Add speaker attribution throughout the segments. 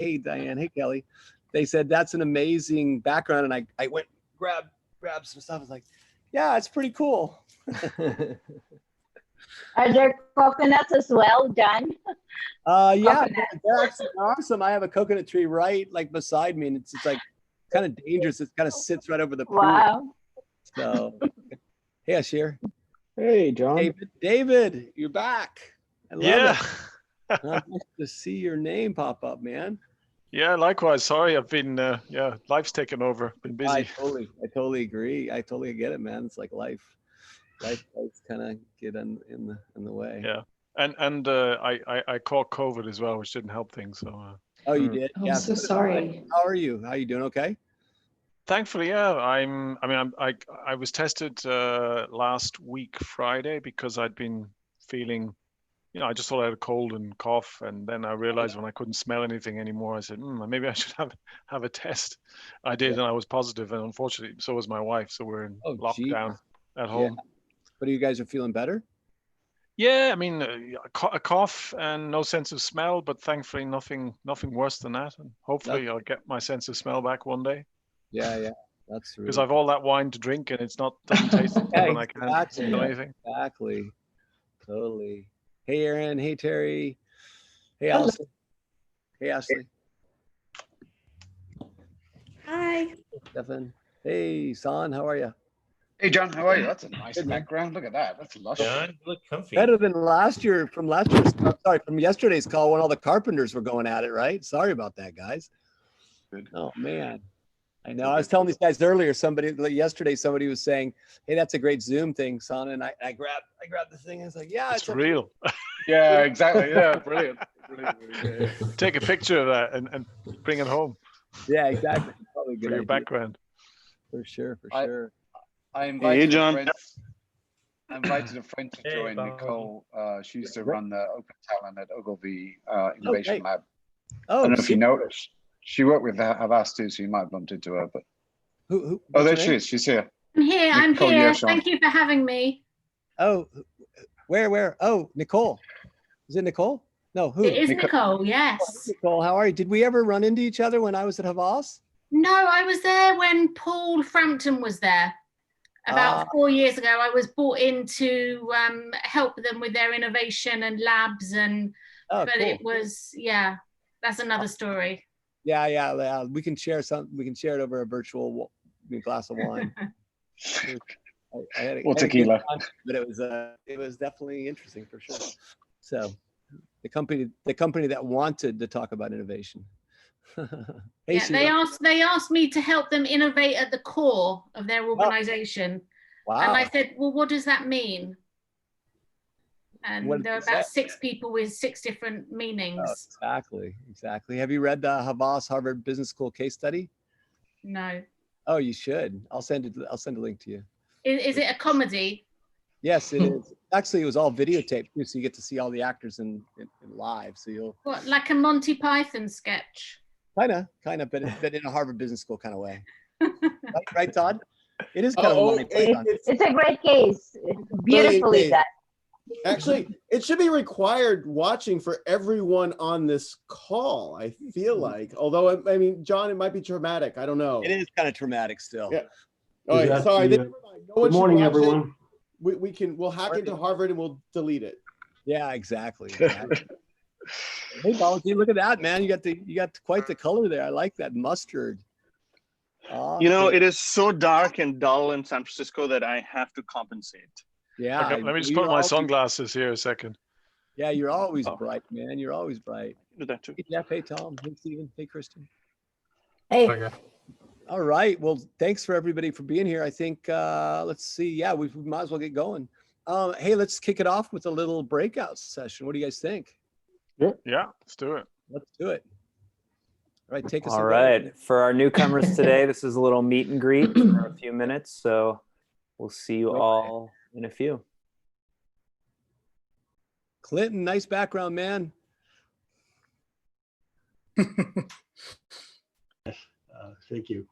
Speaker 1: hey, Diane, hey, Kelly. They said, that's an amazing background. And I went, grabbed some stuff. I was like, yeah, it's pretty cool.
Speaker 2: Are there coconuts as well, John?
Speaker 1: Yeah, they're actually awesome. I have a coconut tree right like beside me, and it's like kind of dangerous. It kind of sits right over the pool.
Speaker 2: Wow.
Speaker 1: So, hey, Ashir.
Speaker 3: Hey, John.
Speaker 1: David, you're back. I love it. Nice to see your name pop up, man.
Speaker 4: Yeah, likewise. Sorry, I've been life's taken over. Been busy.
Speaker 1: I totally agree. I totally get it, man. It's like life kind of get in the way.
Speaker 4: Yeah, and I caught COVID as well, which didn't help things. So.
Speaker 1: Oh, you did?
Speaker 5: I'm
Speaker 1: yeah.
Speaker 5: so sorry.
Speaker 1: How are you? How are you doing? Okay.
Speaker 4: Thankfully, yeah. I was tested last week Friday because I'd been feeling, I just thought I had a cold and cough, and then I realized when I couldn't smell anything anymore, I said, maybe I should have a test. I did, and I was positive, and unfortunately, so was my wife. So we're in lockdown at home.
Speaker 1: Yeah. But you guys are feeling better?
Speaker 4: Yeah, I mean, a cough and no sense of smell, but thankfully nothing worse than that. And hopefully I'll get my sense of smell back one day.
Speaker 1: Yeah, that's true.
Speaker 4: Because I've all that wine to drink and doesn't taste good when I can't smell anything.
Speaker 1: Exactly. Totally. Hey, Aaron. Hey, Terry. Hey, Allison. Hey, Ashley.
Speaker 6: Hi.
Speaker 1: Stefan. Hey, San. How are you?
Speaker 7: Hey, John. How are you? That's a nice background. Look at that. That's lush.
Speaker 8: John, you look comfy.
Speaker 1: Better than from yesterday's call when all the carpenters were going at it, right? Sorry about that, guys.
Speaker 7: Good.
Speaker 1: Oh, man. I know. I was telling these guys earlier, yesterday, somebody was saying, hey, that's a great Zoom thing, son. And I grabbed the thing. And I was like, yeah,
Speaker 4: it's real.
Speaker 7: Yeah, exactly. Yeah, brilliant.
Speaker 4: Take a picture of that and bring it home.
Speaker 1: Yeah, exactly. Probably good
Speaker 4: for your background.
Speaker 1: For sure.
Speaker 7: I invited
Speaker 3: John.
Speaker 7: I invited a friend to join, Nicole. She used to run the Open Talent at Ogilvy Innovation Lab. I don't know if you know her. She worked with Havas too, so you might have bumped into her. But
Speaker 1: who
Speaker 7: oh, there she is. She's here.
Speaker 6: I'm here.
Speaker 7: Nicole,
Speaker 6: I'm here.
Speaker 7: yes,
Speaker 6: Thank you for having me.
Speaker 1: Oh, where? Oh, Nicole. Is it Nicole? No, who?
Speaker 6: It is Nicole, yes.
Speaker 1: Nicole, how are you? Did we ever run into each other when I was at Havas?
Speaker 6: No, I was there when Paul Frampton was there. About 4 years ago, I was brought in to help them with their innovation and labs, but cool. It was, that's another story.
Speaker 1: Yeah. We can share we can share it over a virtual glass of wine.
Speaker 7: Tequila.
Speaker 1: But it was definitely interesting for sure. So the company that wanted to talk about innovation. Hey,
Speaker 6: they asked me to help them innovate at the core of their organization.
Speaker 1: Wow.
Speaker 6: And I said, well, what does that mean? And there are about 6 people with 6 different meanings.
Speaker 1: Oh, exactly. Have you read the Havas Harvard Business School case study?
Speaker 6: No.
Speaker 1: Oh, you should. I'll send a link to you.
Speaker 6: Is it a comedy?
Speaker 1: Yes, it is. Actually, it was all videotaped too, so you get to see all the actors in live. So you'll
Speaker 6: like a Monty Python sketch?
Speaker 1: Kind of, but in a Harvard Business School kind of way. right, Todd? It is kind of Monty Python.
Speaker 2: It's a great case. It's beautifully done.
Speaker 3: Actually, it should be required watching for everyone on this call, I feel like. Although, I mean, John, it might be traumatic. I don't know.
Speaker 1: It is kind of traumatic still.
Speaker 3: Yeah. All right, sorry.
Speaker 9: Good morning, everyone.
Speaker 3: We'll hack into Harvard and we'll delete it.
Speaker 1: Yeah, exactly. Hey, Valentin, look at that, man. You got quite the color there. I like that mustard.
Speaker 10: Awesome. It is so dark and dull in San Francisco that I have to compensate.
Speaker 1: Yeah.
Speaker 4: Okay, let me just put my sunglasses here a second.
Speaker 1: Yeah, you're always bright, man. You're always bright.
Speaker 10: Do that too.
Speaker 1: Hey, Jeff. Hey, Tom. Hey, Stephen. Hey, Kristen.
Speaker 2: Hey.
Speaker 9: Okay.
Speaker 1: All right. Well, thanks for everybody for being here. I think, let's see. Yeah, we might as well get going. Hey, let's kick it off with a little breakout session. What do you guys think?
Speaker 4: Yeah, let's do it.
Speaker 1: Let's do it. All right, take us.
Speaker 11: All right. For our newcomers today, this is a little meet and greet for a few minutes. So we'll see you all in a few.
Speaker 1: Clinton, nice background, man.
Speaker 9: Thank you.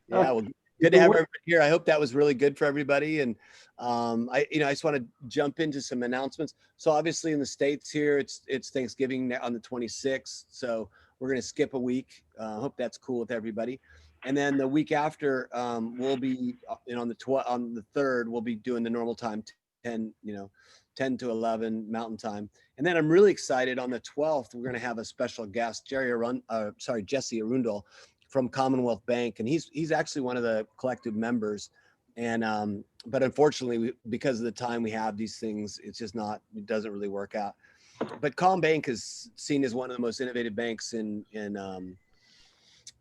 Speaker 1: Yeah, well, good to have everybody here. I hope that was really good for everybody. And I just want to jump into some announcements. So obviously in the States here, it's Thanksgiving on the 26th. So we're going to skip a week. Hope that's cool with everybody. And then the week after, we'll be on the 3rd, we'll be doing the normal time, 10 to 11 Mountain Time. And then I'm really excited on the 12th, we're going to have a special guest, Jesse Arundel from Commonwealth Bank. And he's actually one of the collective members. And, but unfortunately, because of the time we have these things, it's just it doesn't really work out. But Com Bank is seen as one of the most innovative banks in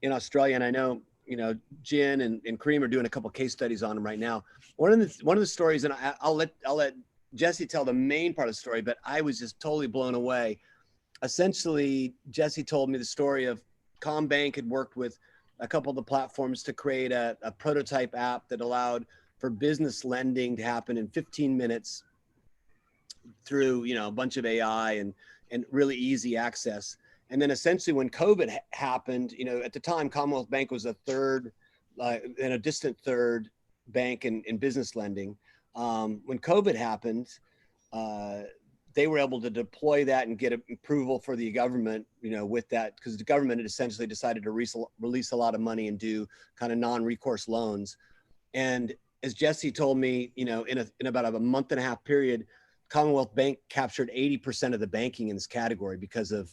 Speaker 1: Australia. And I know, Jen and Kareem are doing a couple case studies on them right now. One of the stories, and I'll let Jesse tell the main part of the story, but I was just totally blown away. Essentially, Jesse told me the story of Com Bank had worked with a couple of the platforms to create a prototype app that allowed for business lending to happen in 15 minutes through, a bunch of AI and really easy access. And then essentially when COVID happened, at the time, Commonwealth Bank was a third and a distant third bank in business lending. When COVID happened, they were able to deploy that and get approval for the government, with that, because the government had essentially decided to release a lot of money and do kind of non-recourse loans. And as Jesse told me, in about a month and a half period, Commonwealth Bank captured 80% of the banking in this category because of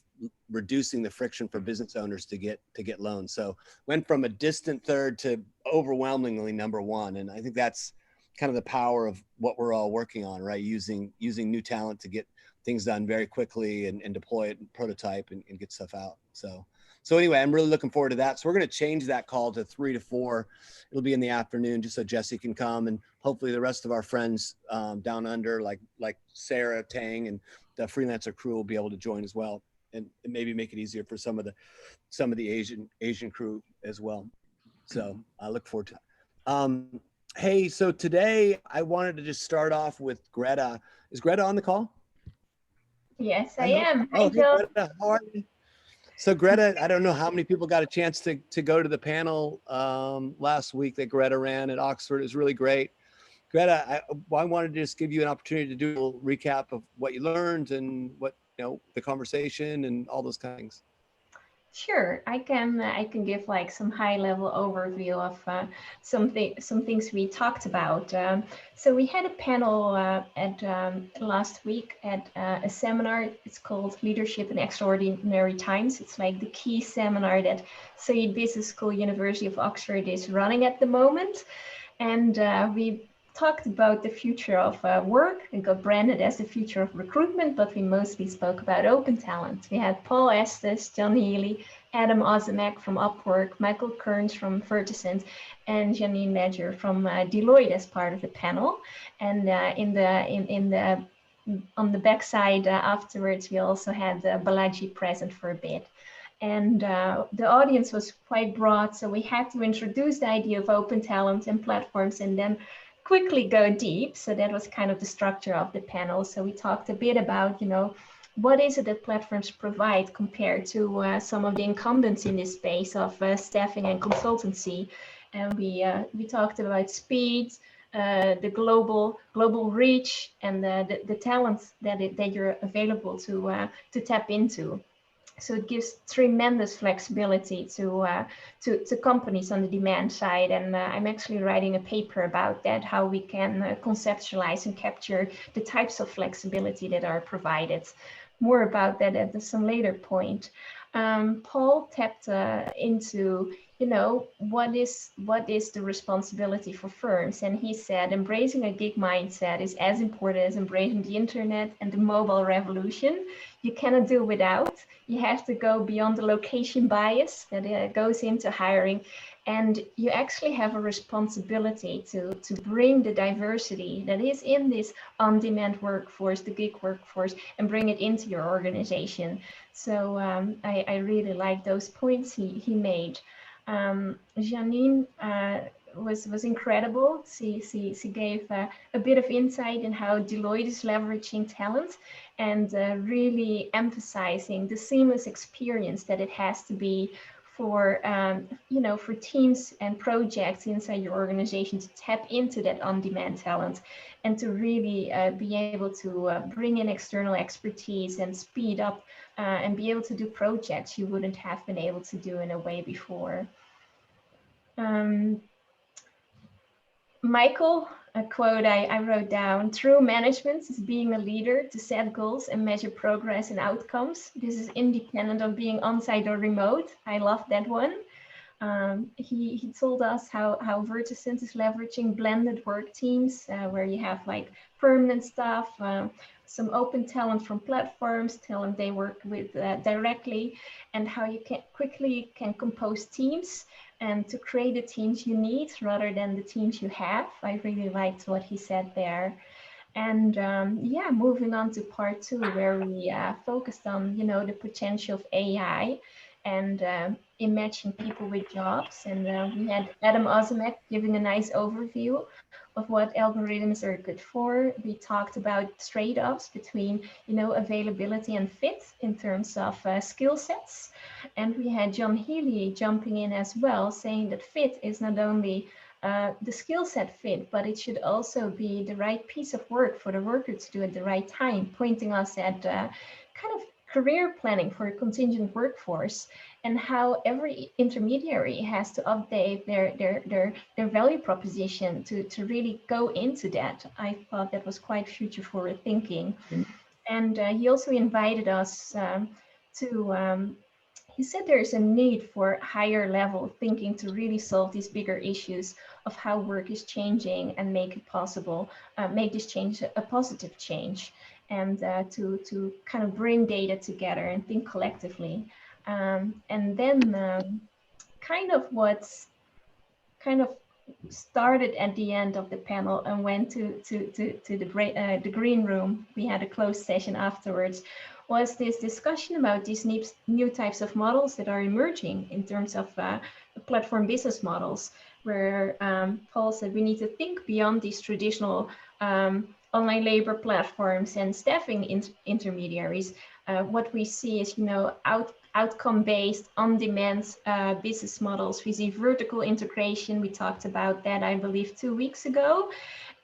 Speaker 1: reducing the friction for business owners to get loans. So went from a distant third to overwhelmingly number one. And I think that's kind of the power of what we're all working on, right? Using new talent to get things done very quickly and deploy it and prototype and get stuff out. So anyway, I'm really looking forward to that. So we're going to change that call to 3 to 4. It'll be in the afternoon, just so Jesse can come, and hopefully the rest of our friends down under, like Sarah, Tang, and the freelancer crew will be able to join as well, and maybe make it easier for some of the Asian crew as well. So I look forward to it. Hey, so today I wanted to just start off with Gretta. Is Gretta on the call?
Speaker 2: Yes, I am. Hi,
Speaker 1: hey,
Speaker 2: Joe.
Speaker 1: Gretta, how are you? So Gretta, I don't know how many people got a chance to go to the panel last week that Gretta ran at Oxford. It was really great. Gretta, I wanted to just give you an opportunity to do a little recap of what you learned and what, the conversation and all those kind of things.
Speaker 2: Sure, I can give like some high-level overview of some things we talked about. So we had a panel last week at a seminar. It's called Leadership in Extraordinary Times. It's like the key seminar that Saïd Business School, University of Oxford is running at the moment, and we talked about the future of work. It got branded as the future of recruitment, but we mostly spoke about open talent. We had Paul Estes, John Healy, Adam Ozimek from Upwork, Michael Kearns from Verticent, and Janine Ledger from Deloitte as part of the panel. And on the backside afterwards, we also had Balaji present for a bit. And the audience was quite broad, so we had to introduce the idea of open talent and platforms and then quickly go deep. So that was kind of the structure of the panel. So we talked a bit about, what is it that platforms provide compared to some of the incumbents in this space of staffing and consultancy. And we talked about speed, the global reach, and the talents that you're available to tap into. So it gives tremendous flexibility to companies on the demand side. And I'm actually writing a paper about that, how we can conceptualize and capture the types of flexibility that are provided. More about that at some later point. Paul tapped into, what is the responsibility for firms? And he said, embracing a gig mindset is as important as embracing the internet and the mobile revolution. You cannot do without. You have to go beyond the location bias that goes into hiring. And you actually have a responsibility to bring the diversity that is in this on-demand workforce, the gig workforce, and bring it into your organization. So I really like those points he made. Janine was incredible. She gave a bit of insight in how Deloitte is leveraging talent and really emphasizing the seamless experience that it has to be for for teams and projects inside your organization to tap into that on-demand talent and to really be able to bring in external expertise and speed up and be able to do projects you wouldn't have been able to do in a way before. Michael, a quote I wrote down: "True management is being a leader to set goals and measure progress and outcomes. This is independent of being on-site or remote." I love that one. He told us how Verticent is leveraging blended work teams where you have like permanent staff, some open talent from platforms, talent they work with directly, and how you quickly can compose teams and to create the teams you need rather than the teams you have. I really liked what he said there. And yeah, moving on to part 2, where we focused on, the potential of AI and imagine people with jobs. And we had Adam Ozimek giving a nice overview of what algorithms are good for. We talked about trade-offs between, availability and fit in terms of skill sets. And we had John Healy jumping in as well, saying that fit is not only the skill set fit, but it should also be the right piece of work for the worker to do at the right time, pointing us at kind of career planning for a contingent workforce and how every intermediary has to update their value proposition to really go into that. I thought that was quite future forward thinking. And he also invited us he said there's a need for higher level thinking to really solve these bigger issues of how work is changing and make it possible, make this change a positive change, and to kind of bring data together and think collectively. And then kind of started at the end of the panel and went to the green room. We had a closed session afterwards, was this discussion about these new types of models that are emerging in terms of platform business models, where Paul said we need to think beyond these traditional online labor platforms and staffing intermediaries. What we see is, outcome-based, on-demand business models. We see vertical integration. We talked about that, I believe, 2 weeks ago.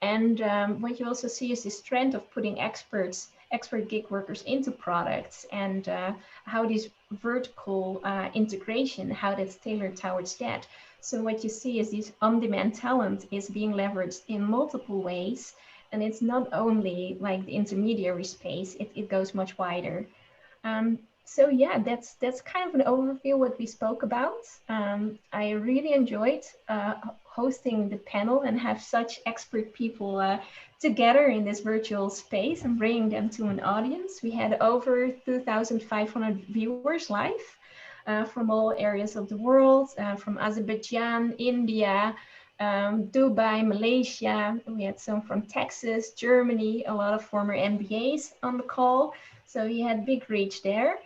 Speaker 2: And what you also see is this trend of putting expert gig workers into products, and how this vertical integration, how that's tailored towards that. So what you see is this on-demand talent is being leveraged in multiple ways. And it's not only like the intermediary space, it goes much wider. So yeah, that's kind of an overview what we spoke about. I really enjoyed hosting the panel and have such expert people together in this virtual space and bringing them to an audience. We had over 2,500 viewers live from all areas of the world, from Azerbaijan, India, Dubai, Malaysia. We had some from Texas, Germany, a lot of former MBAs on the call. So we had big reach there.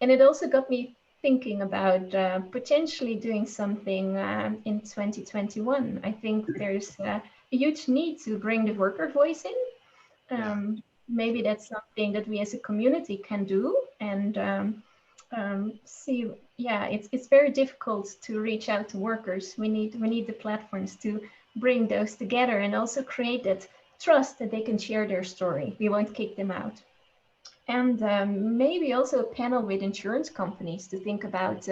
Speaker 2: And it also got me thinking about potentially doing something in 2021. I think there's a huge need to bring the worker voice in. Maybe that's something that we as a community can do, and see. Yeah, it's very difficult to reach out to workers. We need the platforms to bring those together and also create that trust that they can share their story. We won't kick them out. And maybe also a panel with insurance companies to think about,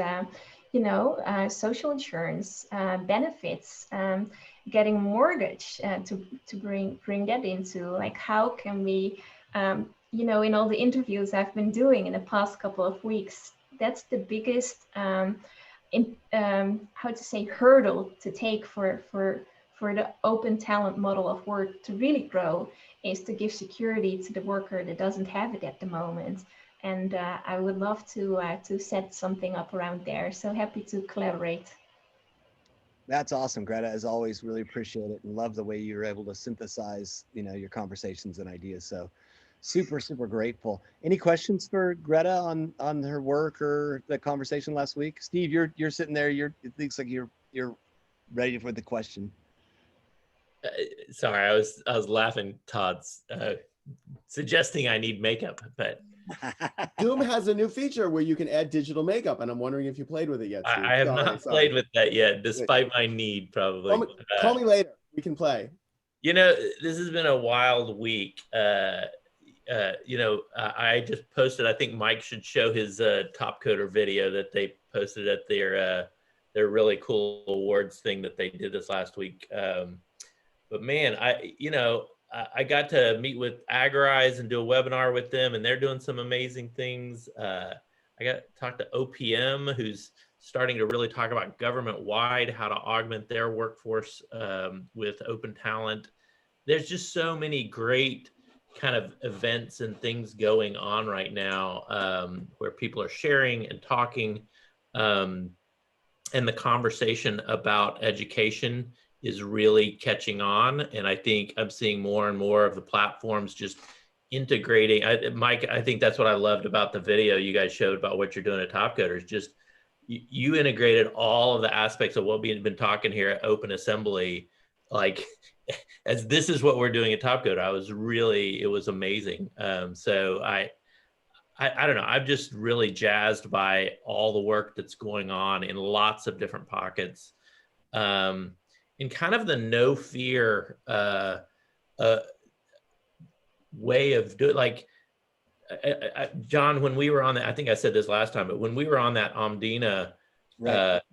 Speaker 2: social insurance benefits, getting a mortgage to bring that into, like, how can we, in all the interviews I've been doing in the past couple of weeks, that's the biggest, hurdle to take for the open talent model of work to really grow, is to give security to the worker that doesn't have it at the moment. And I would love to set something up around there. So happy to collaborate.
Speaker 1: That's awesome, Greta. As always, really appreciate it and love the way you're able to synthesize, your conversations and ideas. So super, super grateful. Any questions for Greta on her work or the conversation last week? Steve, you're sitting there. It looks like you're ready for the question.
Speaker 5: Sorry, I was laughing. Todd's suggesting I need makeup, but
Speaker 3: Zoom has a new feature where you can add digital makeup, and I'm wondering if you played with it yet, Steve.
Speaker 5: I have not played with that yet, despite my need, probably.
Speaker 3: Call me later. We can play.
Speaker 5: You know, this has been a wild week. You know, I just posted, I think Mike should show his Topcoder video that they posted at their really cool awards thing that they did this last week. But man, I got to meet with Agorize and do a webinar with them, and they're doing some amazing things. I got to talk to OPM, who's starting to really talk about government-wide, how to augment their workforce with open talent. There's just so many great kind of events and things going on right now where people are sharing and talking, and the conversation about education is really catching on. And I think I'm seeing more and more of the platforms just integrating. Mike, I think that's what I loved about the video you guys showed about what you're doing at Topcoder, is just you integrated all of the aspects of what we've been talking here at Open Assembly, like as this is what we're doing at Topcoder. It was amazing. So I don't know, I'm just really jazzed by all the work that's going on in lots of different pockets. In kind of the no fear way of doing, like, John, when we were on that, I think I said this last time, but when we were on that Omdina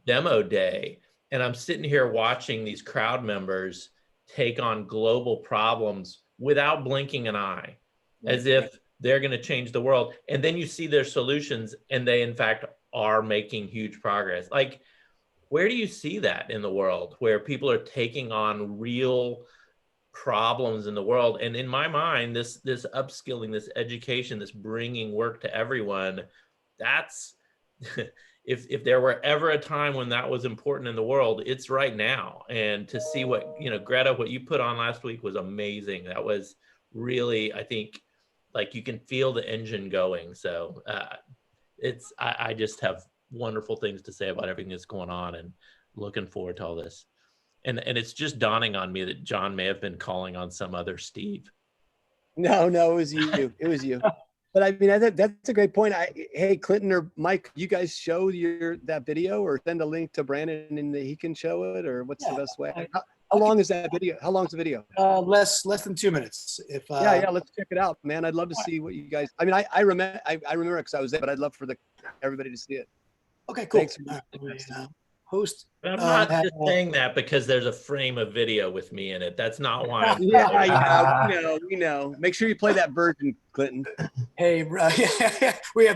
Speaker 5: demo day, and I'm sitting here watching these crowd members take on global problems without blinking an eye, as if they're going to change the world. And then you see their solutions, and they in fact are making huge progress. Like, where do you see that in the world, where people are taking on real problems in the world? And in my mind, this upskilling, this education, this bringing work to everyone, that's if there were ever a time when that was important in the world, it's right now. And to see what, Gretta, what you put on last week was amazing. That was really, I think, like, you can feel the engine going. So I just have wonderful things to say about everything that's going on, and looking forward to all this. And it's just dawning on me that John may have been calling on some other Steve.
Speaker 1: No, it was you. It was you. But I mean, that's a great point. Hey, Clinton or Mike, you guys show that video, or send a link to Brandon and he can show it, or what's the best way? How long is that video? How long is the video?
Speaker 8: Less than 2 minutes.
Speaker 1: Yeah, let's check it out, man. I'd love to see what you guys. I mean, I remember because I was there, but I'd love for everybody to see it.
Speaker 8: Okay, cool.
Speaker 1: Thanks.
Speaker 8: Host.
Speaker 5: But I'm not just saying that because there's a frame of video with me in it. That's not why.
Speaker 1: We know. Make sure you play that version, Clinton.
Speaker 8: Hey, we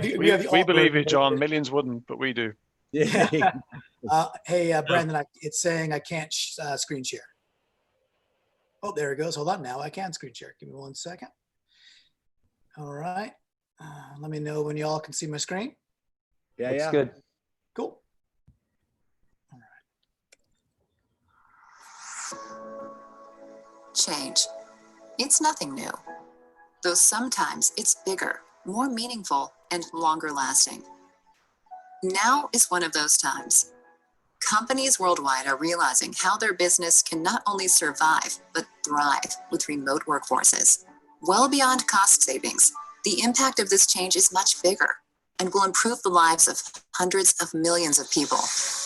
Speaker 4: believe you, John. Millions wouldn't, but we do.
Speaker 1: Yeah.
Speaker 8: Hey, Brandon, it's saying I can't screen share. Oh, there it goes. Hold on. Now I can screen share. Give me 1 second. All right. Let me know when y'all can see my screen.
Speaker 1: Yeah,
Speaker 11: Looks good.
Speaker 8: Cool.
Speaker 12: Change. It's nothing new, though sometimes it's bigger, more meaningful, and longer lasting. Now is one of those times. Companies worldwide are realizing how their business can not only survive, but thrive with remote workforces. Well beyond cost savings, the impact of this change is much bigger and will improve the lives of hundreds of millions of people.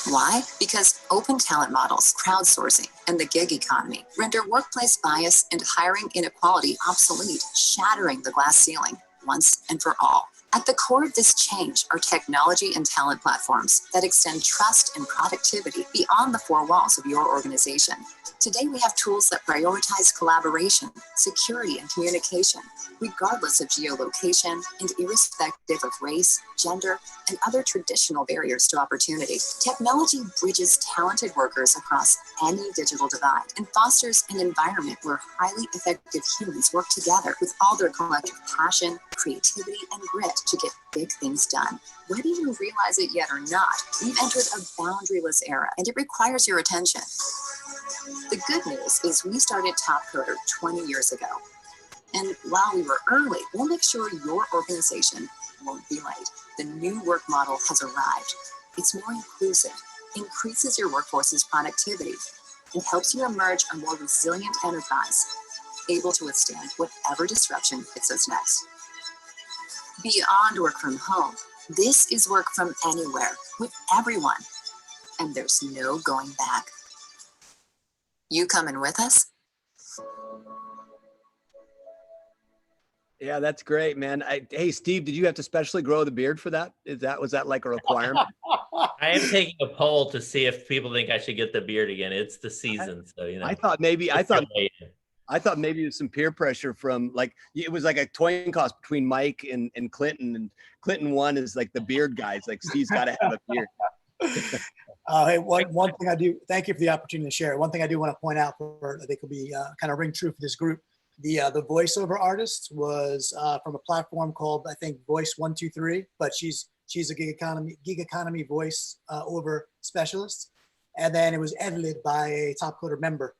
Speaker 12: Why? Because open talent models, crowdsourcing, and the gig economy render workplace bias and hiring inequality obsolete, shattering the glass ceiling once and for all. At the core of this change are technology and talent platforms that extend trust and productivity beyond the four walls of your organization. Today, we have tools that prioritize collaboration, security, and communication, regardless of geolocation and irrespective of race, gender, and other traditional barriers to opportunity. Technology bridges talented workers across any digital divide and fosters an environment where highly effective humans work together with all their collective passion, creativity, and grit to get big things done. Whether you realize it yet or not, we've entered a boundaryless era, and it requires your attention. The good news is we started Topcoder 20 years ago. And while we were early, we'll make sure your organization won't be late. The new work model has arrived. It's more inclusive, increases your workforce's productivity, and helps you emerge a more resilient enterprise, able to withstand whatever disruption hits us next. Beyond work from home, this is work from anywhere with everyone. And there's no going back. You coming with us?
Speaker 1: Yeah, that's great, man. Hey, Steve, did you have to specially grow the beard for that? Was that like a requirement?
Speaker 5: I am taking a poll to see if people think I should get the beard again. It's the season, so you know.
Speaker 1: I thought maybe it was some peer pressure from like it was like a coin toss between Mike and Clinton, and Clinton won is like the beard guys. Like Steve's got to have a beard.
Speaker 8: Hey, one thing I do. Thank you for the opportunity to share. One thing I do want to point out for I think will be kind of ring true for this group. The voiceover artist was from a platform called I think Voice 123, but she's a gig economy voice over specialist, and then it was edited by a Topcoder member,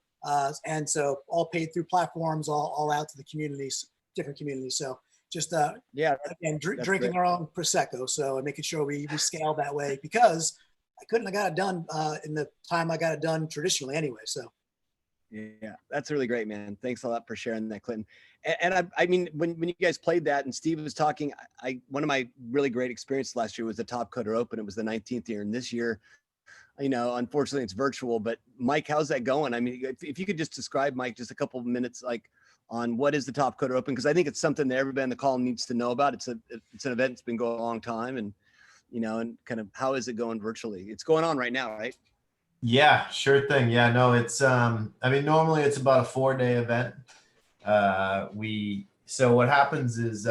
Speaker 8: and so all paid through platforms, all out to the communities, different communities. So just again drinking our own prosecco, so making sure we scale that way because I couldn't have got it done in the time I got it done traditionally anyway. So.
Speaker 1: Yeah, that's really great, man. Thanks a lot for sharing that, Clinton. And I mean, when you guys played that and Steve was talking, one of my really great experiences last year was the Topcoder Open. It was the 19th year, and this year, you know, unfortunately it's virtual. But Mike, how's that going? I mean, if you could just describe, Mike, just a couple of minutes, like on what is the Topcoder Open, because I think it's something that everybody on the call needs to know about. It's an event that's been going a long time, and you know, and kind of how is it going virtually? It's going on right now, right?
Speaker 13: Yeah, sure thing. Yeah, no, it's, I mean, normally it's about a 4-day event. So what happens is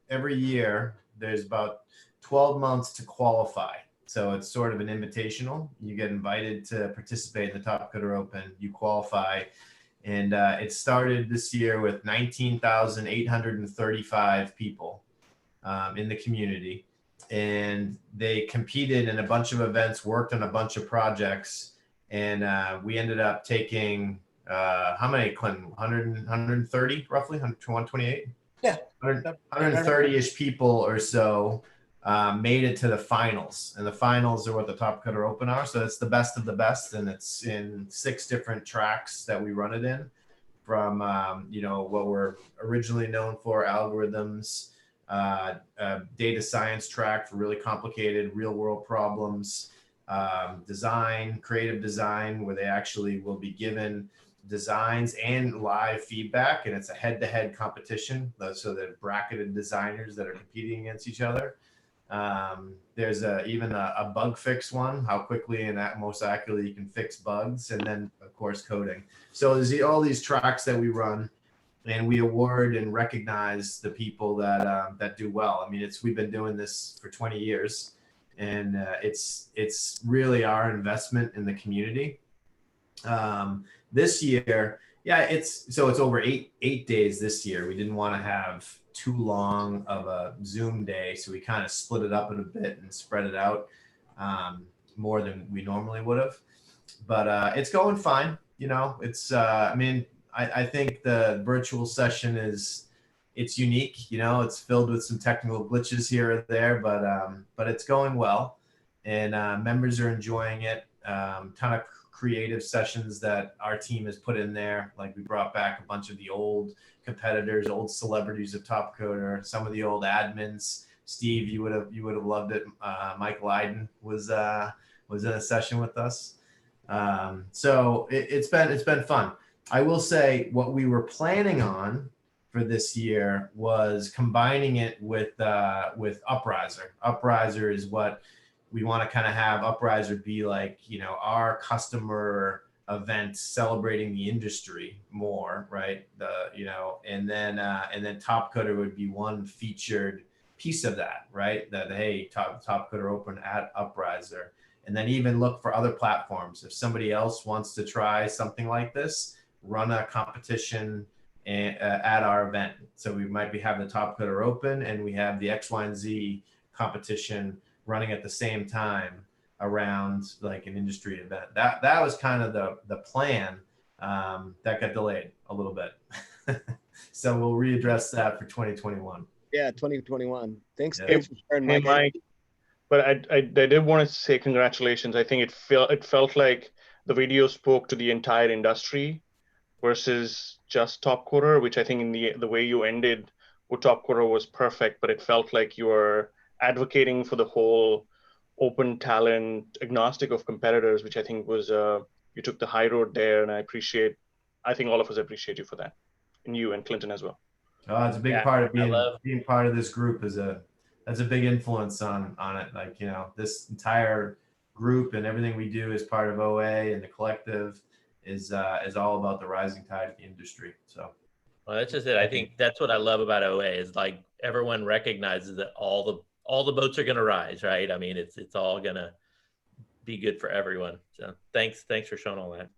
Speaker 13: every year there's about 12 months to qualify. So it's sort of an invitational. You get invited to participate in the Topcoder Open, you qualify. And it started this year with 19,835 people in the community. And they competed in a bunch of events, worked on a bunch of projects, and we ended up taking how many, Clinton? 130 roughly, 128?
Speaker 8: Yeah.
Speaker 13: 130-ish people or so made it to the finals, and the finals are what the Topcoder Open are. So it's the best of the best, and it's in 6 different tracks that we run it in, from you know, what we're originally known for, algorithms, data science track for really complicated real world problems, design, creative design, where they actually will be given designs and live feedback, and it's a head-to-head competition. So they're bracketed designers that are competing against each other. There's even a bug fix one, how quickly and most accurately you can fix bugs, and then of course coding. So there's all these tracks that we run, and we award and recognize the people that do well. I mean, we've been doing this for 20 years, and it's really our investment in the community. This year, yeah, it's over eight days this year. We didn't want to have too long of a Zoom day, so we kind of split it up in a bit and spread it out more than we normally would have. But it's going fine. You know, it's I mean, I think the virtual session it's unique, you know, it's filled with some technical glitches here or there, but it's going well, and members are enjoying it. Ton of creative sessions that our team has put in there. Like we brought back a bunch of the old competitors, old celebrities of Topcoder, some of the old admins. Steve, you would have loved it. Michael Iden was in a session with us. So it's been fun. I will say what we were planning on for this year was combining it with Uprisor. Uprisor is what we want to kind of have Uprisor be like, you know, our customer event celebrating the industry more, right? And then Topcoder would be one featured piece of that, right? That, hey, Topcoder Open at Uprisor. And then even look for other platforms. If somebody else wants to try something like this, run a competition at our event. So we might be having the Topcoder Open, and we have the X, Y, and Z competition running at the same time around like an industry event. That was kind of the plan. That got delayed a little bit. So we'll readdress that for 2021.
Speaker 1: Yeah, 2021. Thanks for sharing,
Speaker 10: Mike.
Speaker 1: Mike.
Speaker 10: But I did want to say congratulations. I think it felt like the video spoke to the entire industry versus just Topcoder, which I think in the way you ended with Topcoder was perfect, but it felt like you were advocating for the whole open talent, agnostic of competitors, which I think was, you took the high road there. And I think all of us appreciate you for that. And you and Clinton as well.
Speaker 13: Oh, it's a big part of being part of this group that's a big influence on it. Like, you know, this entire group and everything we do as part of OA and the collective is all about the rising tide of the industry. So,
Speaker 5: well, that's just it. I think that's what I love about OA is like everyone recognizes that all the boats are going to rise, right? I mean, it's all going to be good for everyone. So thanks for showing all that.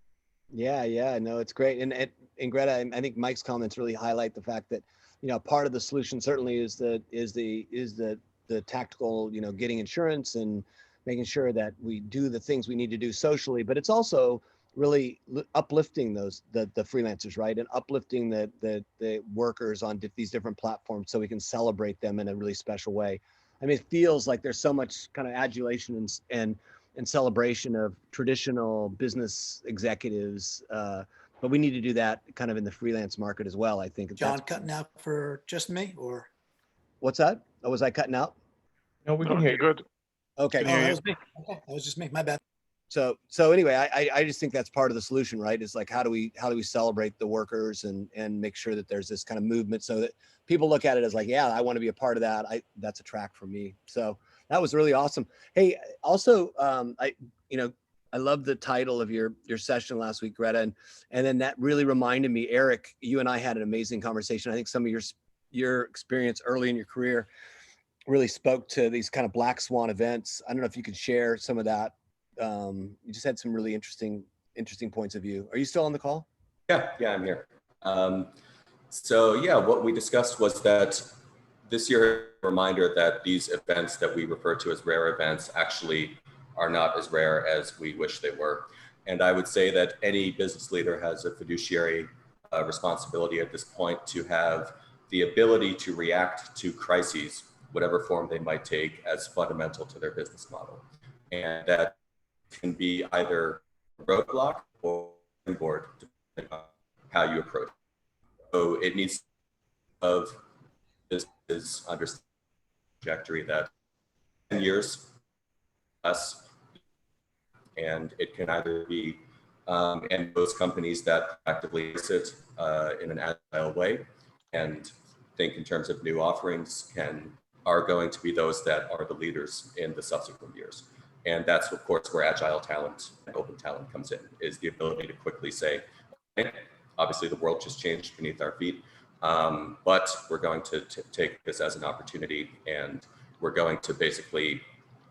Speaker 1: Yeah, no, it's great. And Greta, I think Mike's comments really highlight the fact that, you know, part of the solution certainly is the tactical, you know, getting insurance and making sure that we do the things we need to do socially, but it's also really uplifting the freelancers, right? And uplifting the workers on these different platforms so we can celebrate them in a really special way. I mean, it feels like there's so much kind of adulation and celebration of traditional business executives, but we need to do that kind of in the freelance market as well, I think.
Speaker 8: John, cutting out for just me, or?
Speaker 1: What's that? Oh, was I cutting out?
Speaker 10: No, we can hear you.
Speaker 4: Good.
Speaker 1: Okay.
Speaker 8: Oh, that was me. Okay, that was just me. My bad.
Speaker 1: So anyway, I just think that's part of the solution, right? Is like, how do we celebrate the workers and make sure that there's this kind of movement so that people look at it as like, yeah, I want to be a part of that. That's a track for me. So that was really awesome. Hey, also, I love the title of your session last week, Greta, and then that really reminded me, Eric, you and I had an amazing conversation. I think some of your experience early in your career really spoke to these kind of black swan events. I don't know if you could share some of that. You just had some really interesting points of view. Are you still on the call?
Speaker 14: Yeah, I'm here. So yeah, what we discussed was that this year, a reminder that these events that we refer to as rare events actually are not as rare as we wish they were. And I would say that any business leader has a fiduciary responsibility at this point to have the ability to react to crises, whatever form they might take, as fundamental to their business model. And that can be either a roadblock or a board, depending on how you approach it. So it needs of this is understand trajectory that 10 years less, and it can either be and those companies that actively sit in an agile way and think in terms of new offerings are going to be those that are the leaders in the subsequent years. And that's, of course, where agile talent and open talent comes in, is the ability to quickly say, okay, obviously the world just changed beneath our feet, but we're going to take this as an opportunity, and we're going to basically,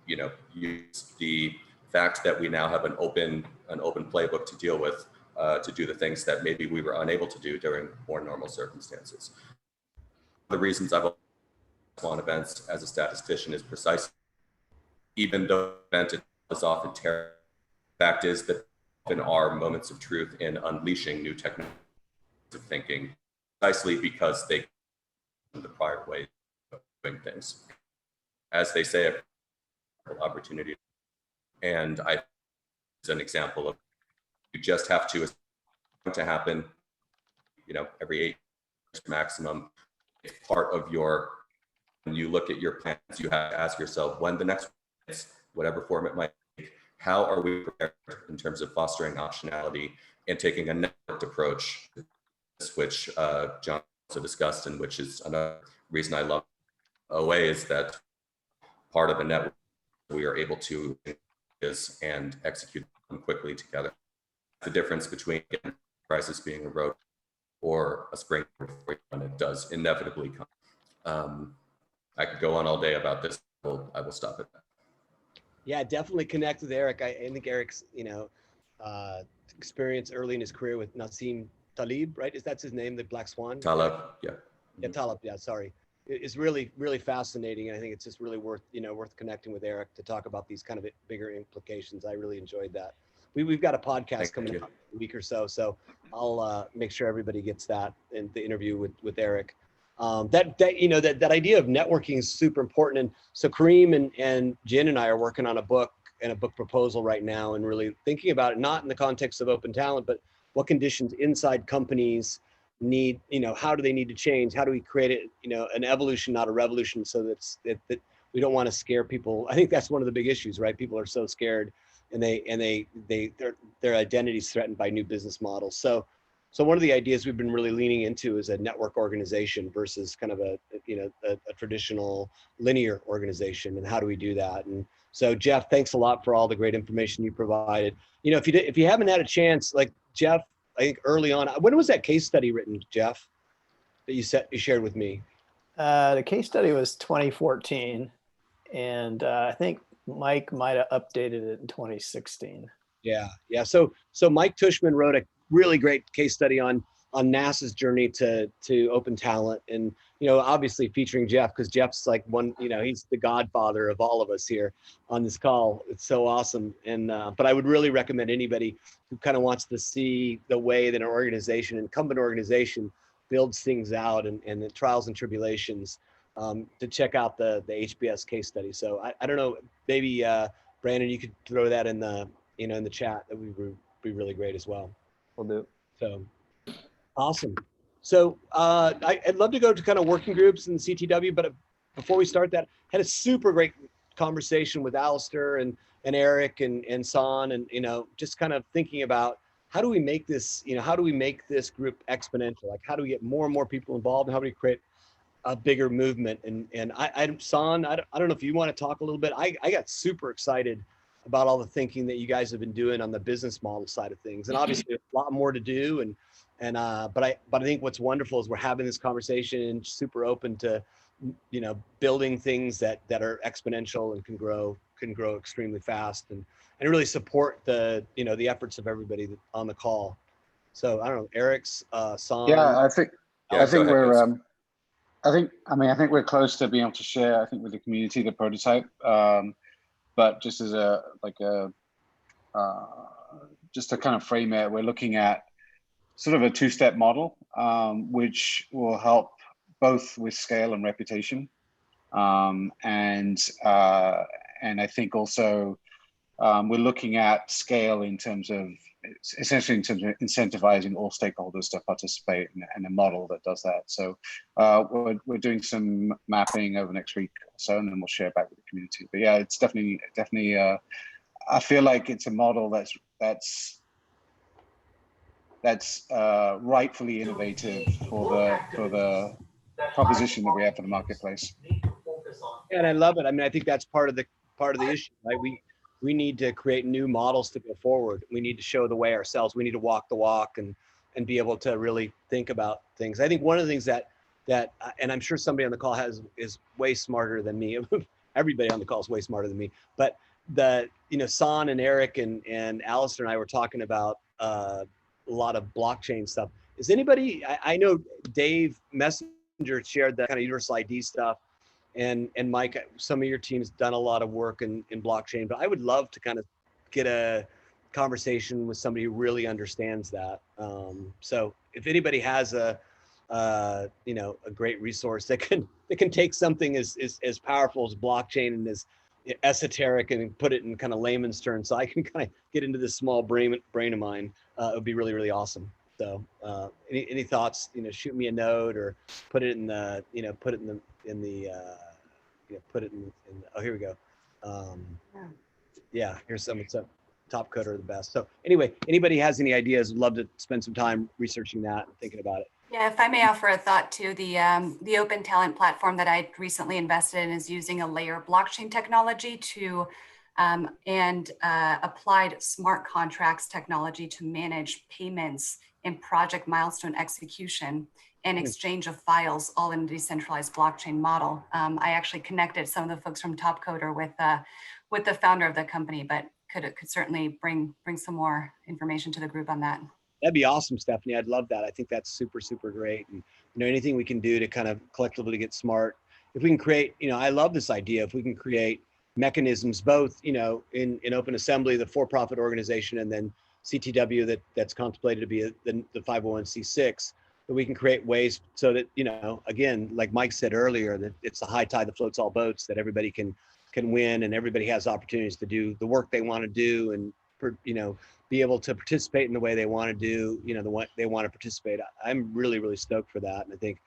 Speaker 14: use the fact that we now have an open playbook to deal with, to do the things that maybe we were unable to do during more normal circumstances. The reasons I've on events as a statistician is precisely, even though the event is often terrible, the fact is that often are moments of truth in unleashing new techniques of thinking, precisely because they the prior way of doing things. As they say, opportunity. And I is an example of you just have to happen, every 8 years maximum. It's part of when you look at your plans, you have to ask yourself when the next, whatever form it might take, how are we prepared in terms of fostering optionality and taking a networked approach, which John also discussed, and which is another reason I love OA, is that part of a network we are able to and execute them quickly together. The difference between a crisis being a road or a spring when it does inevitably come. I could go on all day about this. I will stop at that.
Speaker 1: Yeah, definitely connect with Eric. I think Eric's, experience early in his career with Nassim Taleb, right? That's his name, the Black Swan?
Speaker 14: Taleb, yeah.
Speaker 1: Yeah, Taleb, yeah, sorry. It's really, really fascinating. And I think it's just really worth connecting with Eric to talk about these kind of bigger implications. I really enjoyed that. We've got a podcast coming up in a week or so. So I'll make sure everybody gets that in the interview with Eric. That idea of networking is super important. And so Kareem and Jin and I are working on a book and a book proposal right now, and really thinking about it, not in the context of open talent, but what conditions inside companies need, how do they need to change? How do we create it, an evolution, not a revolution, so that we don't want to scare people. I think that's one of the big issues, right? People are so scared, and their identity is threatened by new business models. So one of the ideas we've been really leaning into is a network organization versus kind of a traditional linear organization, and how do we do that? And so Jeff, thanks a lot for all the great information you provided. If you haven't had a chance, like Jeff, I think early on, when was that case study written, Jeff, that you shared with me?
Speaker 15: The case study was 2014, and I think Mike might have updated it in 2016.
Speaker 1: Yeah. So Mike Tushman wrote a really great case study on NASA's journey to open talent, and obviously featuring Jeff, because Jeff's like he's the godfather of all of us here on this call. It's so awesome. And but I would really recommend anybody who kind of wants to see the way that an incumbent organization builds things out, and the trials and tribulations, to check out the HBS case study. So I don't know, maybe Brandon, you could throw that in the in the chat. That would be really great as well.
Speaker 11: We'll do.
Speaker 1: So awesome. So I'd love to go to kind of working groups and CTW, but before we start that, had a super great conversation with Alistair and Eric and San, and just kind of thinking about how do we make this, how do we make this group exponential? Like, how do we get more and more people involved, and how do we create a bigger movement? And San, I don't know if you want to talk a little bit. I got super excited about all the thinking that you guys have been doing on the business model side of things, and obviously a lot more to do. But I think what's wonderful is we're having this conversation and super open to, building things that are exponential and can grow extremely fast, and really support the efforts of everybody on the call. So I don't know, Eric's San.
Speaker 7: Yeah, I think we're close to being able to share, I think, with the community, the prototype. But just as just to kind of frame it, we're looking at sort of a two-step model, which will help both with scale and reputation. And I think also we're looking at scale essentially in terms of incentivizing all stakeholders to participate in a model that does that. So we're doing some mapping over the next week or so, and then we'll share back with the community. But yeah, it's definitely. I feel like it's a model that's rightfully innovative for the proposition that we have for the marketplace.
Speaker 1: And I love it. I mean, I think that's part of the issue, right? We need to create new models to go forward. We need to show the way ourselves. We need to walk the walk and be able to really think about things. I think one of the things that and I'm sure somebody on the call is way smarter than me. Everybody on the call is way smarter than me. But San and Eric and Alistair and I were talking about a lot of blockchain stuff. Is anybody? I know Dave Messenger shared that kind of universal ID stuff. And Mike, some of your team's done a lot of work in blockchain, but I would love to kind of get a conversation with somebody who really understands that. So if anybody has a great resource that can take something as powerful as blockchain and as esoteric and put it in kind of layman's terms, so I can kind of get into this small brain of mine, it would be really, really awesome. So any thoughts? Shoot me a note or put it in the oh, here we go. Yeah, here's some. It's a Topcoder are the best. So anyway, anybody has any ideas? Would love to spend some time researching that and thinking about it.
Speaker 16: Yeah, if I may offer a thought too, the open talent platform that I recently invested in is using a layer blockchain technology to and applied smart contracts technology to manage payments and project milestone execution and exchange of files, all in a decentralized blockchain model. I actually connected some of the folks from Topcoder with the founder of the company, but could certainly bring some more information to the group on that.
Speaker 1: That'd be awesome, Stephanie. I'd love that. I think that's super, super great. And anything we can do to kind of collectively get smart. If we can create, I love this idea. If we can create mechanisms, both, in Open Assembly, the for-profit organization, and then CTW that's contemplated to be the 501c6, that we can create ways so that, again, like Mike said earlier, that it's the high tide that floats all boats, that everybody can win and everybody has opportunities to do the work they want to do be able to participate in the way they want to do, the way they want to participate. I'm really, really stoked for that. And I think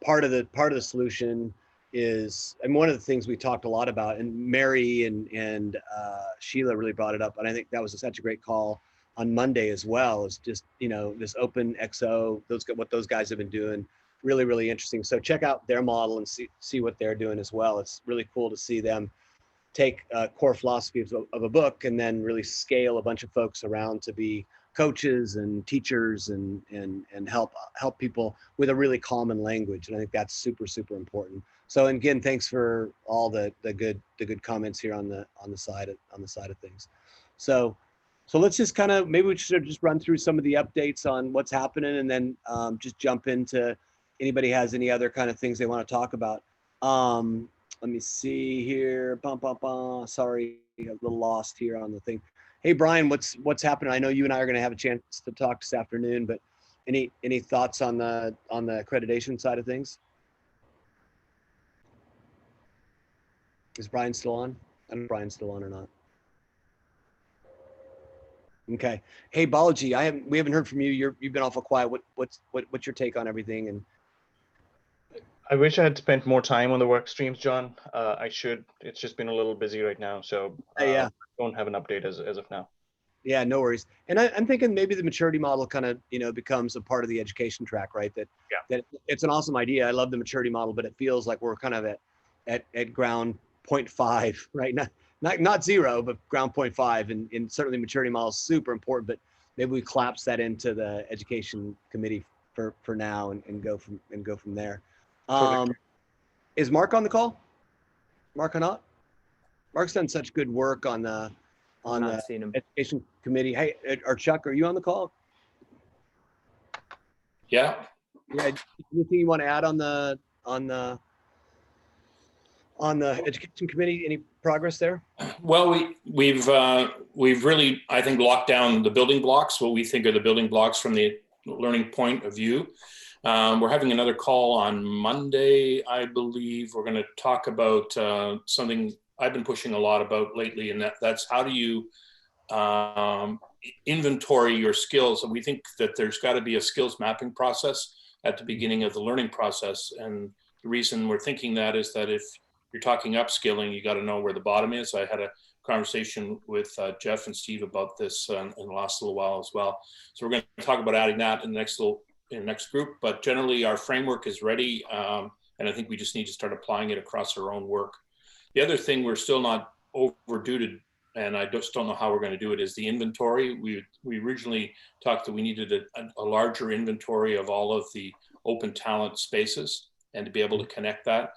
Speaker 1: part of the solution is, and one of the things we talked a lot about, and Mary and Sheila really brought it up, and I think that was such a great call on Monday as well, is just, this open XO, what those guys have been doing, really, really interesting. So check out their model and see what they're doing as well. It's really cool to see them take core philosophies of a book and then really scale a bunch of folks around to be coaches and teachers and help people with a really common language. And I think that's super, super important. So again, thanks for all the good comments here on the side of things. So let's just maybe we should just run through some of the updates on what's happening, and then just jump into anybody has any other kind of things they want to talk about. Let me see here. Sorry, a little lost here on the thing. Hey, Brian, what's happening? I know you and I are going to have a chance to talk this afternoon, but any thoughts on the accreditation side of things? Is Brian still on? I don't know if Brian's still on or not. Okay. Hey, Balaji, we haven't heard from you. You've been awful quiet. What's your take on everything? And
Speaker 10: I wish I had spent more time on the work streams, John. I should. It's just been a little busy right now, so
Speaker 1: yeah.
Speaker 10: Don't have an update as of now.
Speaker 1: Yeah, no worries. And I'm thinking maybe the maturity model kind of becomes a part of the education track, right? That it's an awesome idea. I love the maturity model, but it feels like we're kind of at ground 0.5 right now. Not zero, but ground 0.5, and certainly maturity model is super important. But maybe we collapse that into the education committee for now and go from there. Is Mark on the call? Mark or not? Mark's done such good work on the education committee. Hey, or Chuck, are you on the call?
Speaker 17: Yeah.
Speaker 1: Yeah. Anything you want to add on the education committee? Any progress there?
Speaker 17: Well, we've really, I think, locked down the building blocks, what we think are the building blocks from the learning point of view. We're having another call on Monday, I believe. We're going to talk about something I've been pushing a lot about lately, and that's how do you inventory your skills. And we think that there's got to be a skills mapping process at the beginning of the learning process. And the reason we're thinking that is that if you're talking upskilling, you got to know where the bottom is. I had a conversation with Jeff and Steve about this in the last little while as well. So we're going to talk about adding that in the next group. But generally, our framework is ready, and I think we just need to start applying it across our own work. The other thing we're still not overdue to, and I just don't know how we're going to do it, is the inventory. We originally talked that we needed a larger inventory of all of the open talent spaces and to be able to connect that.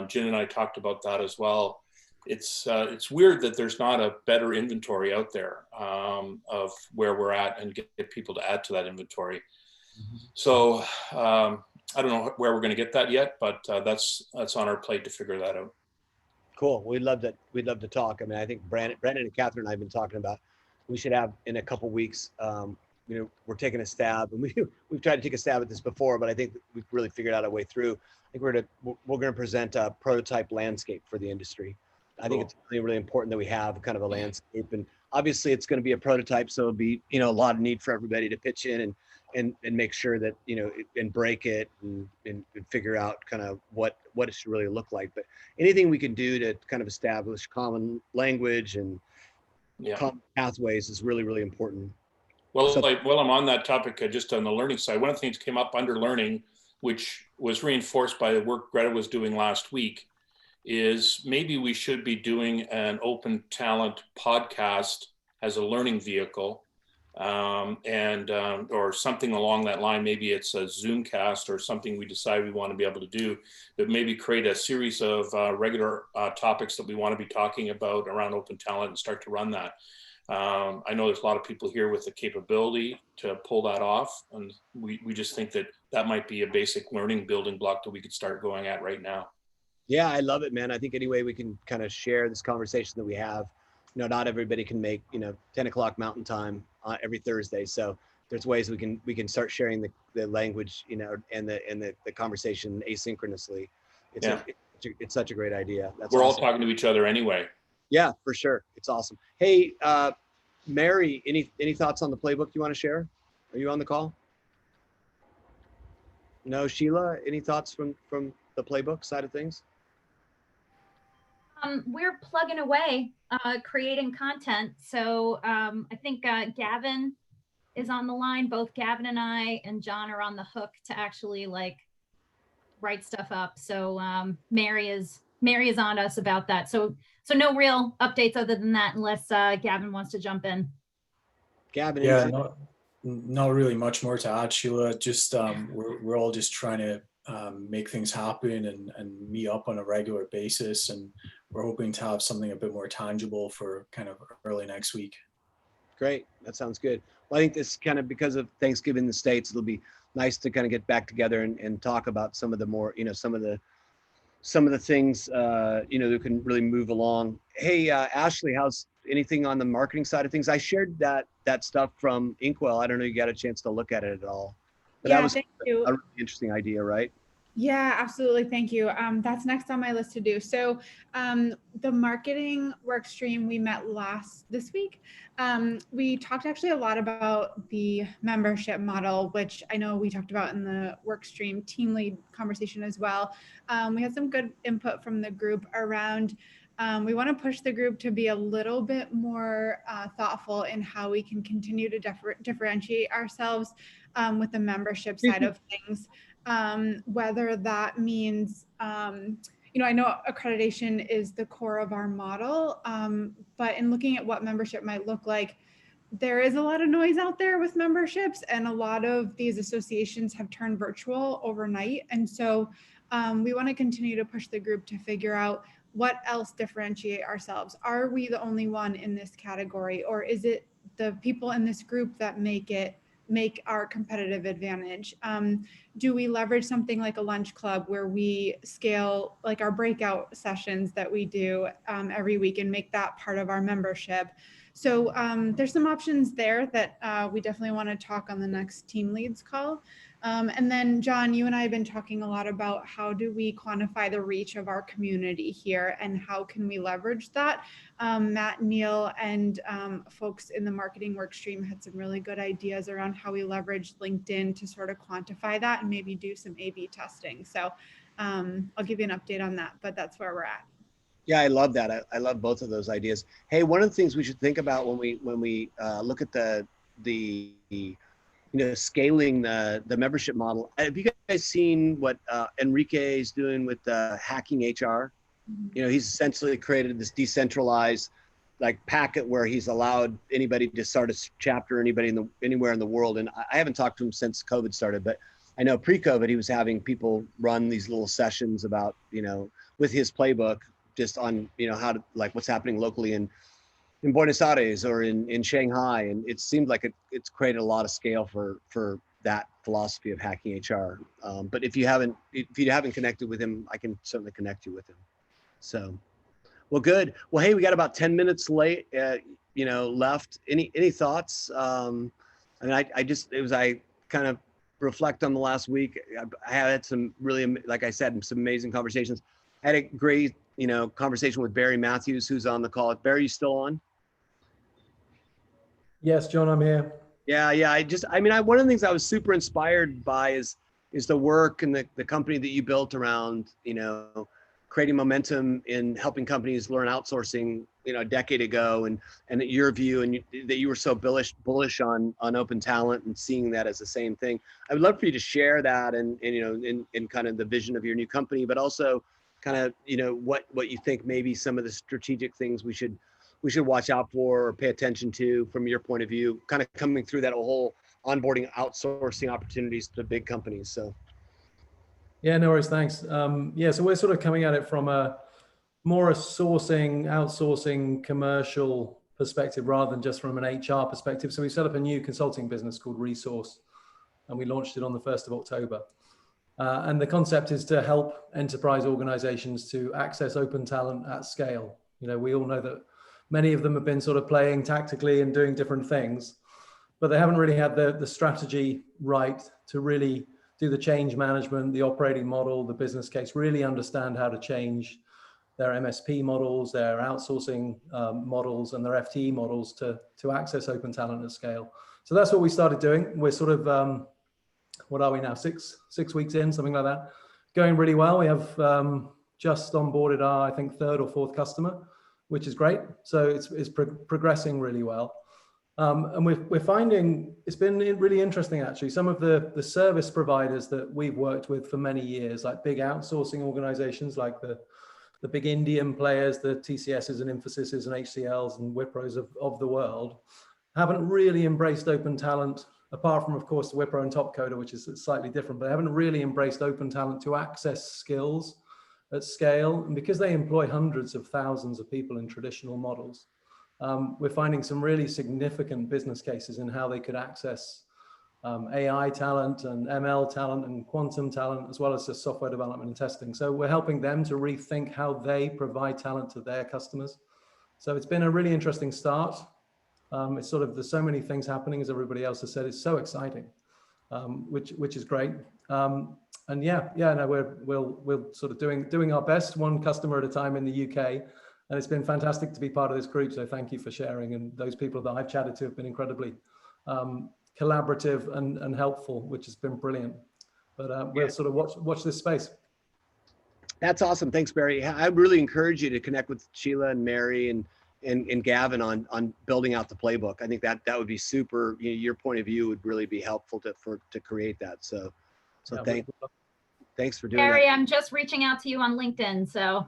Speaker 17: Jen and I talked about that as well. It's weird that there's not a better inventory out there of where we're at and get people to add to that inventory. So I don't know where we're going to get that yet, but that's on our plate to figure that out.
Speaker 1: Cool. We'd love to talk. I mean, I think Brandon and Catherine and I have been talking about, we should have in a couple weeks, we're taking a stab, and we've tried to take a stab at this before, but I think we've really figured out a way through. I think we're going to present a prototype landscape for the industry. I think it's really, really important that we have kind of a landscape, and obviously it's going to be a prototype, so it'll be a lot of need for everybody to pitch in and make sure that and break it and figure out kind of what it should really look like. But anything we can do to kind of establish common language and common pathways is really, really important.
Speaker 17: Well, while I'm on that topic, just on the learning side, one of the things that came up under learning, which was reinforced by the work Gretta was doing last week, is maybe we should be doing an open talent podcast as a learning vehicle, or something along that line. Maybe it's a Zoomcast or something we decide we want to be able to do, but maybe create a series of regular topics that we want to be talking about around open talent and start to run that. I know there's a lot of people here with the capability to pull that off, and we just think that might be a basic learning building block that we could start going at right now.
Speaker 1: Yeah, I love it, man. I think any way we can kind of share this conversation that we have, not everybody can make 10 o'clock Mountain Time every Thursday. So there's ways we can start sharing the language, and the conversation asynchronously. It's such a great idea.
Speaker 17: We're all talking to each other anyway.
Speaker 1: Yeah, for sure. It's awesome. Hey, Mary, any thoughts on the playbook you want to share? Are you on the call? No, Sheila, any thoughts from the playbook side of things?
Speaker 18: We're plugging away, creating content. So I think Gavin is on the line. Both Gavin and I and John are on the hook to actually like write stuff up. So Mary is on us about that. So no real updates other than that, unless Gavin wants to jump in.
Speaker 1: Gavin,
Speaker 19: yeah, not really much more to add, Sheila. Just we're all just trying to make things happen and meet up on a regular basis, and we're hoping to have something a bit more tangible for kind of early next week. Great,
Speaker 1: that sounds good. Well, I think this kind of, because of Thanksgiving in the States, it'll be nice to kind of get back together and talk about some of the more, some of the things, that can really move along. Hey, Ashley, how's anything on the marketing side of things? I shared that stuff from Inkwell. I don't know if you got a chance to look at it at all. But that was
Speaker 20: thank you.
Speaker 1: A really interesting idea, right?
Speaker 20: Yeah, absolutely. Thank you. That's next on my list to do. So the marketing work stream we met this week, we talked actually a lot about the membership model, which I know we talked about in the work stream team lead conversation as well. We had some good input from the group around we want to push the group to be a little bit more thoughtful in how we can continue to differentiate ourselves with the membership side of things. Whether that means, I know accreditation is the core of our model, but in looking at what membership might look like, there is a lot of noise out there with memberships, and a lot of these associations have turned virtual overnight. And so we want to continue to push the group to figure out what else differentiate ourselves. Are we the only one in this category, or is it the people in this group that make our competitive advantage? Do we leverage something like a lunch club where we scale like our breakout sessions that we do every week and make that part of our membership? So there's some options there that we definitely want to talk on the next team leads call. And then John, you and I have been talking a lot about how do we quantify the reach of our community here and how can we leverage that? Matt, Neil, and folks in the marketing work stream had some really good ideas around how we leverage LinkedIn to sort of quantify that and maybe do some A/B testing. So I'll give you an update on that, but that's where we're at.
Speaker 1: Yeah, I love that. I love both of those ideas. Hey, one of the things we should think about when we look at the scaling the membership model. Have you guys seen what Enrique is doing with hacking HR? He's essentially created this decentralized like packet where he's allowed anybody to start a chapter, anywhere in the world. And I haven't talked to him since COVID started, but I know pre-COVID he was having people run these little sessions about, with his playbook just on, how to, like what's happening locally in Buenos Aires or in Shanghai. And it seemed like it's created a lot of scale for that philosophy of hacking HR. But if you haven't connected with him, I can certainly connect you with him. So, well, good. Well, hey, we got about 10 minutes left. Any thoughts? I kind of reflect on the last week. I had some really, like I said, some amazing conversations. I had a great, conversation with Barry Matthews, who's on the call. Barry, you still on?
Speaker 21: Yes, John, I'm here.
Speaker 1: Yeah. One of the things I was super inspired by is the work and the company that you built around, creating momentum in helping companies learn outsourcing, a decade ago, and your view, and that you were so bullish on open talent and seeing that as the same thing. I would love for you to share that and in kind of the vision of your new company, but also kind of, what you think maybe some of the strategic things we should watch out for or pay attention to from your point of view, kind of coming through that whole onboarding outsourcing opportunities to big companies. So.
Speaker 21: Yeah, no worries. Thanks. So we're sort of coming at it from a outsourcing commercial perspective rather than just from an HR perspective. So we set up a new consulting business called Resource, and we launched it on the 1st of October. And the concept is to help enterprise organizations to access open talent at scale. We all know that many of them have been sort of playing tactically and doing different things, but they haven't really had the strategy right to really do the change management, the operating model, the business case, really understand how to change their MSP models, their outsourcing models, and their FTE models to access open talent at scale. So that's what we started doing. We're sort of, what are we now, six weeks in, something like that. Going really well. We have just onboarded our, I think, third or fourth customer, which is great. So it's progressing really well. And we're finding, it's been really interesting actually, some of the service providers that we've worked with for many years, like big outsourcing organizations like the big Indian players, the TCSs and Infosys and HCLs and Wipros of the world, haven't really embraced open talent, apart from, of course, the Wipro and Topcoder, which is slightly different, but haven't really embraced open talent to access skills at scale. And because they employ hundreds of thousands of people in traditional models, we're finding some really significant business cases in how they could access AI talent and ML talent and quantum talent, as well as just software development and testing. So we're helping them to rethink how they provide talent to their customers. So it's been a really interesting start. It's sort of, there's so many things happening, as everybody else has said. It's so exciting, which is great. And no, we're sort of doing our best, one customer at a time in the UK. And it's been fantastic to be part of this group. So thank you for sharing. And those people that I've chatted to have been incredibly collaborative and helpful, which has been brilliant. But we'll sort of watch this space.
Speaker 1: That's awesome. Thanks, Barry. I really encourage you to connect with Sheila and Mary and Gavin on building out the playbook. I think that would be super. Your point of view would really be helpful to create that. So yeah, thanks for doing
Speaker 18: Barry,
Speaker 1: that.
Speaker 18: I'm just reaching out to you on LinkedIn. So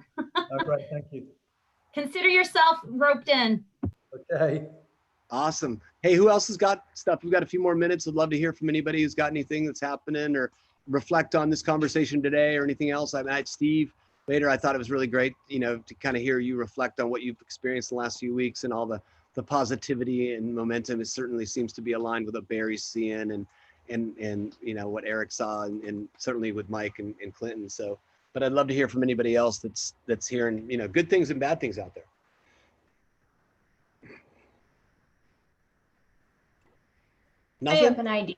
Speaker 21: great, thank you.
Speaker 18: Consider yourself roped in.
Speaker 21: Okay.
Speaker 1: Awesome. Hey, who else has got stuff? We've got a few more minutes. I'd love to hear from anybody who's got anything that's happening or reflect on this conversation today or anything else. I met Steve later. I thought it was really great, to kind of hear you reflect on what you've experienced the last few weeks and all the positivity and momentum. It certainly seems to be aligned with what Barry's seeing and what Eric saw and certainly with Mike and Clinton. So, but I'd love to hear from anybody else that's hearing, good things and bad things out there. Nothing?
Speaker 2: I have an idea.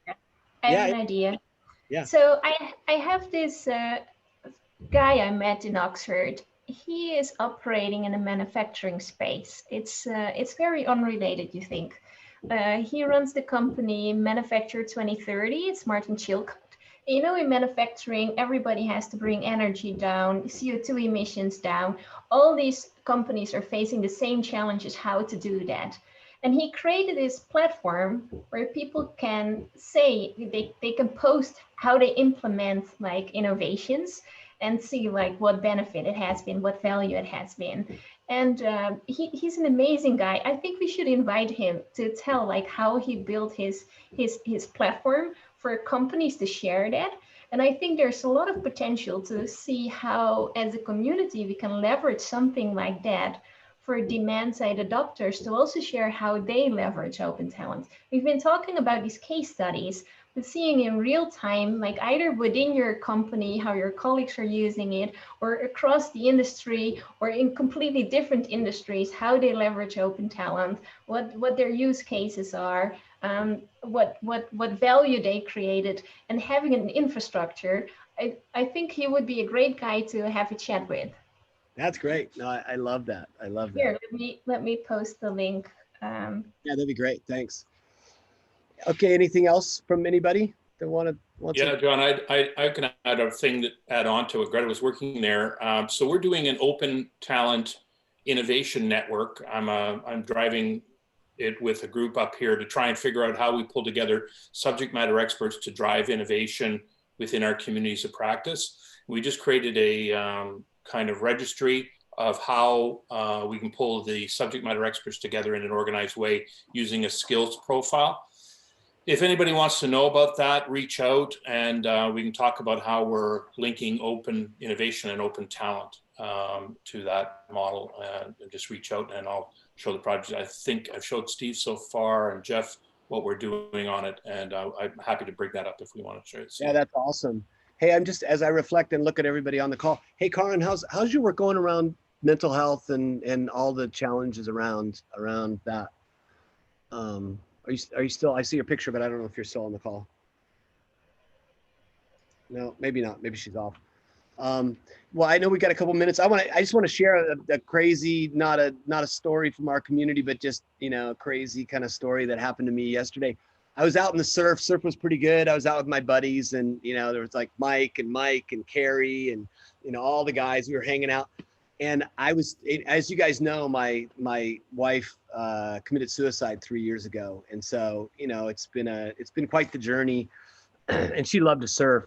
Speaker 2: I have an idea.
Speaker 1: Yeah.
Speaker 2: So I have this guy I met in Oxford. He is operating in a manufacturing space. It's very unrelated, you think. He runs the company Manufacture 2030. It's Martin Chilcott. In manufacturing, everybody has to bring energy down, CO2 emissions down. All these companies are facing the same challenges how to do that. And he created this platform where people can say, they can post how they implement like innovations and see like what benefit it has been, what value it has been. And he's an amazing guy. I think we should invite him to tell like how he built his platform for companies to share that. And I think there's a lot of potential to see how as a community we can leverage something like that for demand-side adopters to also share how they leverage open talent. We've been talking about these case studies, but seeing in real time, like either within your company, how your colleagues are using it, or across the industry, or in completely different industries, how they leverage open talent, what their use cases are, what value they created, and having an infrastructure. I think he would be a great guy to have a chat with.
Speaker 1: That's great. No, I love that. I love that.
Speaker 2: Here, let me post the link.
Speaker 1: Yeah, that'd be great. Thanks. Okay, anything else from anybody that wants
Speaker 17: to? John, I can add on to it. Greta was working there. So we're doing an open talent innovation network. I'm driving it with a group up here to try and figure out how we pull together subject matter experts to drive innovation within our communities of practice. We just created a kind of registry of how we can pull the subject matter experts together in an organized way using a skills profile. If anybody wants to know about that, reach out and we can talk about how we're linking open innovation and open talent to that model, and just reach out and I'll show the project. I think I've showed Steve so far and Jeff what we're doing on it, and I'm happy to bring that up if we want to share it.
Speaker 1: Yeah, that's awesome. Hey, I'm just, as I reflect and look at everybody on the call, hey, Karin, how's your work going around mental health and all the challenges around that? Are you still, I see your picture, but I don't know if you're still on the call. No, maybe not. Maybe she's off. Well, I know we got a couple minutes. I just want to share a crazy, not a story from our community, but just, you know, a crazy kind of story that happened to me yesterday. I was out in the surf. Surf was pretty good. I was out with my buddies, and, you know, there was like Mike and Carrie and, you know, all the guys. We were hanging out, and I was, as you guys know, my wife committed suicide 3 years ago, and so, you know, it's been quite the journey, and she loved to surf.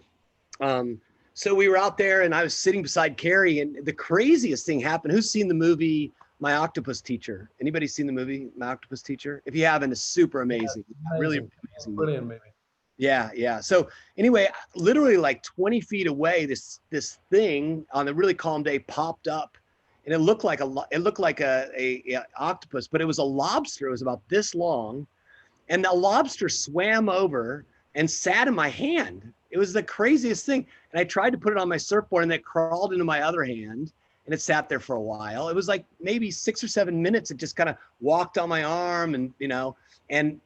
Speaker 1: So we were out there, and I was sitting beside Carrie, and the craziest thing happened. Who's seen the movie My Octopus Teacher? Anybody seen the movie My Octopus Teacher? If you haven't, it's super amazing. Yeah, really amazing.
Speaker 21: Brilliant movie.
Speaker 1: Yeah. So anyway, literally like 20 feet away, this thing on a really calm day popped up, and it looked like a octopus, but it was a lobster. It was about this long, and the lobster swam over and sat in my hand. It was the craziest thing. And I tried to put it on my surfboard, and it crawled into my other hand, and it sat there for a while. It was like maybe 6 or 7 minutes. It just kind of walked on my arm, and, you know, and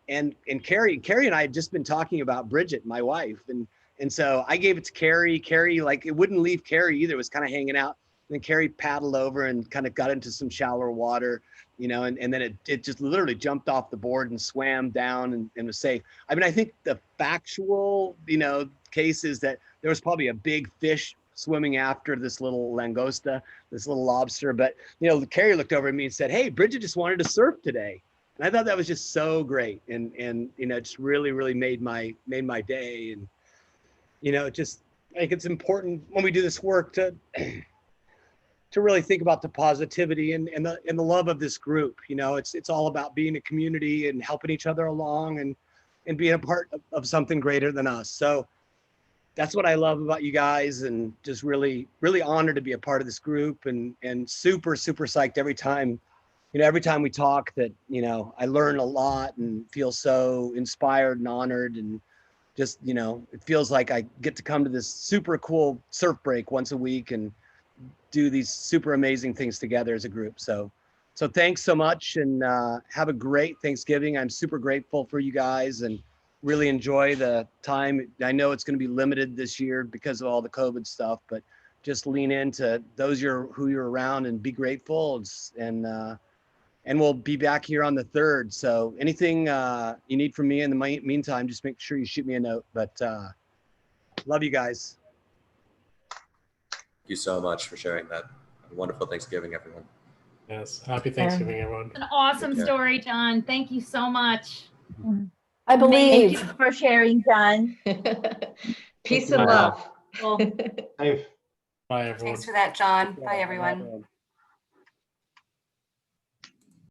Speaker 1: Carrie and I had just been talking about Bridget, my wife. And so I gave it to Carrie. Carrie, like, it wouldn't leave Carrie either. It was kind of hanging out. And then Carrie paddled over and kind of got into some shallower water, you know, and then it just literally jumped off the board and swam down and was safe. I mean, I think the factual, you know, case is that there was probably a big fish swimming after this little langosta, this little lobster. But, you know, Carrie looked over at me and said, "Hey, Bridget just wanted to surf today." And I thought that was just so great. And you know, just really, really made my day. And, you know, just, I think it's important when we do this work to really think about the positivity and the love of this group. You know, it's all about being a community and helping each other along and being a part of something greater than us. So that's what I love about you guys, and just really, really honored to be a part of this group, and super, super psyched every time we talk, that, you know, I learn a lot and feel so inspired and honored, and just, you know, it feels like I get to come to this super cool surf break once a week and do these super amazing things together as a group. So thanks so much, and have a great Thanksgiving. I'm super grateful for you guys, and really enjoy the time. I know it's going to be limited this year because of all the COVID stuff, but just lean into those who you're around and be grateful. And we'll be back here on the 3rd. So anything you need from me in the meantime, just make sure you shoot me a note. But love you guys.
Speaker 14: Thank you so much for sharing that. Have a wonderful Thanksgiving, everyone.
Speaker 9: Yes, happy Thanksgiving, everyone.
Speaker 18: An awesome story, John. Thank you so much.
Speaker 6: I believe.
Speaker 22: Thank you for sharing, John.
Speaker 6: Peace and love.
Speaker 18: Cool.
Speaker 9: Bye, everyone.
Speaker 16: Thanks for that, John. Bye, everyone.